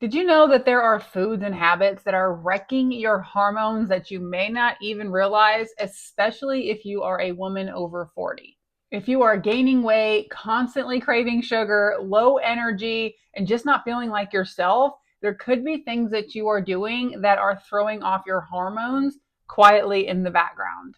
Did you know that there are foods and habits that are wrecking your hormones that you may not even realize, especially if you are a woman over 40? If you are gaining weight, constantly craving sugar, low energy, and just not feeling like yourself, there could be things that you are doing that are throwing off your hormones quietly in the background.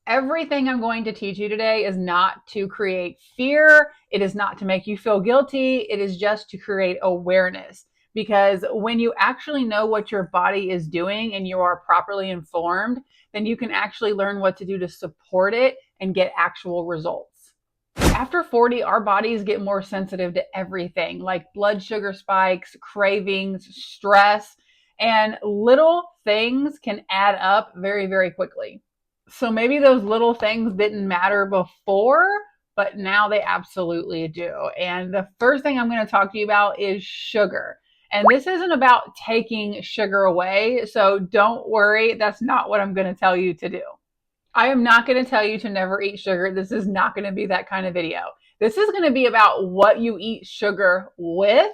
Everything I'm going to teach you today is not to create fear. It is not to make you feel guilty. It is just to create awareness. Because when you actually know what your body is doing and you are properly informed, then you can actually learn what to do to support it and get actual results. After 40, our bodies get more sensitive to everything like blood sugar spikes, cravings, stress, and little things can add up very, very quickly. So maybe those little things didn't matter before, but now they absolutely do. And the first thing I'm going to talk to you about is sugar. And this isn't about taking sugar away. So don't worry. That's not what I'm going to tell you to do. I am not going to tell you to never eat sugar. This is not going to be that kind of video. This is going to be about what you eat sugar with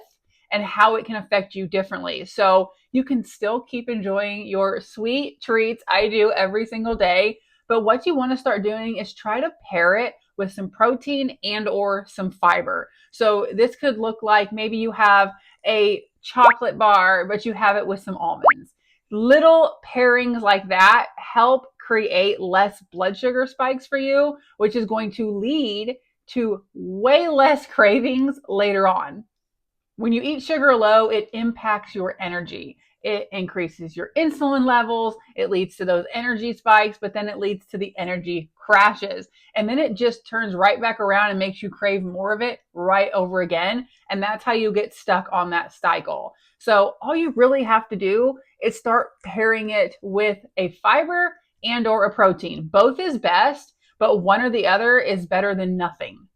and how it can affect you differently. So you can still keep enjoying your sweet treats. I do every single day. But what you want to start doing is try to pair it with some protein and or some fiber. So this could look like maybe you have a chocolate bar, but you have it with some almonds. Little pairings like that help create less blood sugar spikes for you, which is going to lead to way less cravings later on. When you eat sugar low, it impacts your energy. It increases your insulin levels. It leads to those energy spikes, but then it leads to the energy crashes. And then it just turns right back around and makes you crave more of it right over again. And that's how you get stuck on that cycle. So all you really have to do is start pairing it with a fiber and or a protein. Both is best, but one or the other is better than nothing.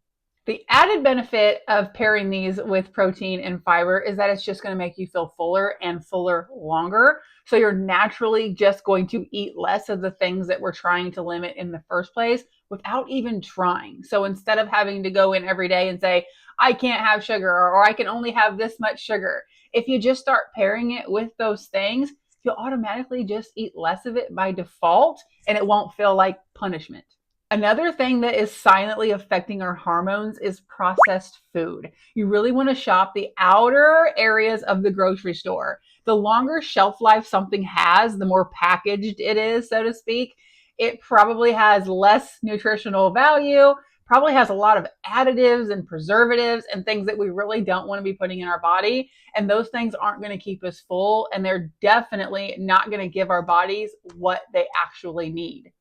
The added benefit of pairing these with protein and fiber is that it's just going to make you feel fuller and fuller longer. So you're naturally just going to eat less of the things that we're trying to limit in the first place without even trying. So instead of having to go in every day and say, I can't have sugar or I can only have this much sugar, if you just start pairing it with those things, you'll automatically just eat less of it by default and it won't feel like punishment. Another thing that is silently affecting our hormones is processed food. You really want to shop the outer areas of the grocery store. The longer shelf life something has, the more packaged it is, so to speak. It probably has less nutritional value, probably has a lot of additives and preservatives and things that we really don't want to be putting in our body. And those things aren't going to keep us full, and they're definitely not going to give our bodies what they actually need.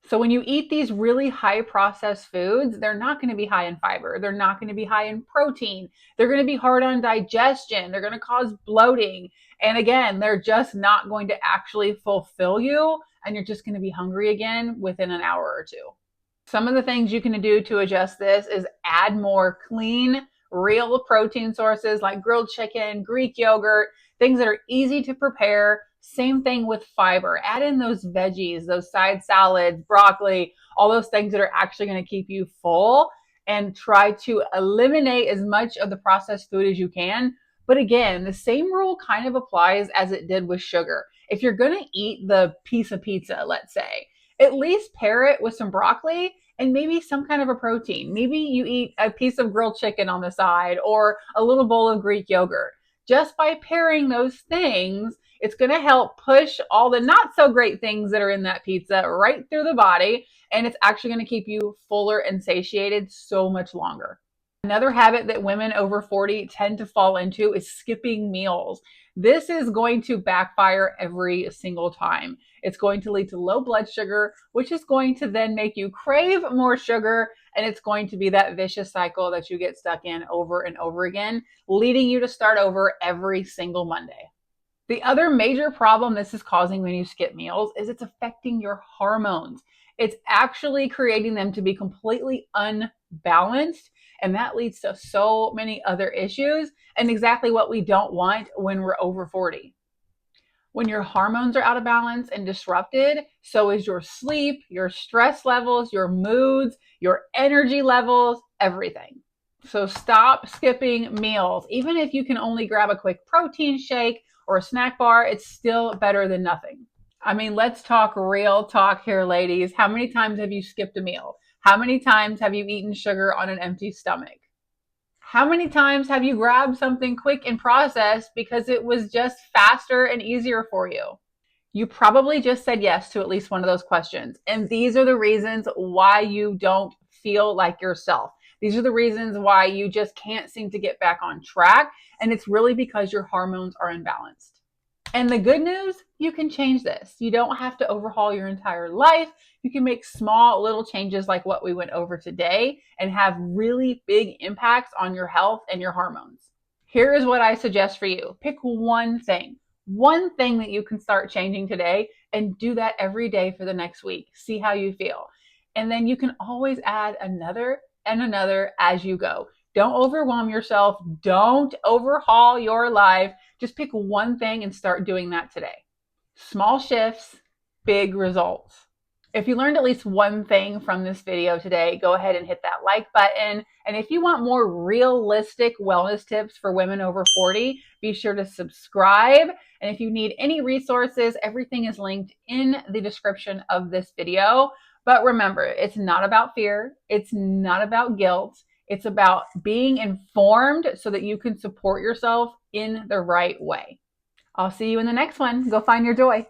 So when you eat these really high processed foods, they're not going to be high in fiber. They're not going to be high in protein. They're going to be hard on digestion. They're going to cause bloating. And again, they're just not going to actually fulfill you. And you're just going to be hungry again within an hour or two. Some of the things you can do to adjust this is add more clean, real protein sources like grilled chicken, Greek yogurt, things that are easy to prepare. Same thing with fiber. Add in those veggies, those side salads, broccoli, all those things that are actually going to keep you full, and try to eliminate as much of the processed food as you can. But again, the same rule kind of applies as it did with sugar. If you're going to eat the piece of pizza, let's say, at least pair it with some broccoli and maybe some kind of a protein. Maybe you eat a piece of grilled chicken on the side or a little bowl of Greek yogurt. Just by pairing those things, it's going to help push all the not so great things that are in that pizza right through the body. And it's actually going to keep you fuller and satiated so much longer. Another habit that women over 40 tend to fall into is skipping meals. This is going to backfire every single time. It's going to lead to low blood sugar, which is going to then make you crave more sugar. And it's going to be that vicious cycle that you get stuck in over and over again, leading you to start over every single Monday. The other major problem this is causing when you skip meals is it's affecting your hormones. It's actually creating them to be completely unbalanced. And that leads to so many other issues and exactly what we don't want when we're over 40. When your hormones are out of balance and disrupted, so is your sleep, your stress levels, your moods, your energy levels, everything. So stop skipping meals. Even if you can only grab a quick protein shake or a snack bar, it's still better than nothing. I mean, let's talk real talk here, ladies. How many times have you skipped a meal? How many times have you eaten sugar on an empty stomach? How many times have you grabbed something quick and processed because it was just faster and easier for you? You probably just said yes to at least one of those questions. And these are the reasons why you don't feel like yourself. These are the reasons why you just can't seem to get back on track. And it's really because your hormones are imbalanced. And the good news, you can change this. You don't have to overhaul your entire life. You can make small little changes like what we went over today and have really big impacts on your health and your hormones. Here is what I suggest for you. Pick one thing that you can start changing today and do that every day for the next week. See how you feel. And then you can always add another and another as you go. Don't overwhelm yourself. Don't overhaul your life. Just pick one thing and start doing that today. Small shifts, big results. If you learned at least one thing from this video today, go ahead and hit that like button. And if you want more realistic wellness tips for women over 40, be sure to subscribe. And if you need any resources, everything is linked in the description of this video. But remember, it's not about fear. It's not about guilt. It's about being informed so that you can support yourself in the right way. I'll see you in the next one. Go find your joy.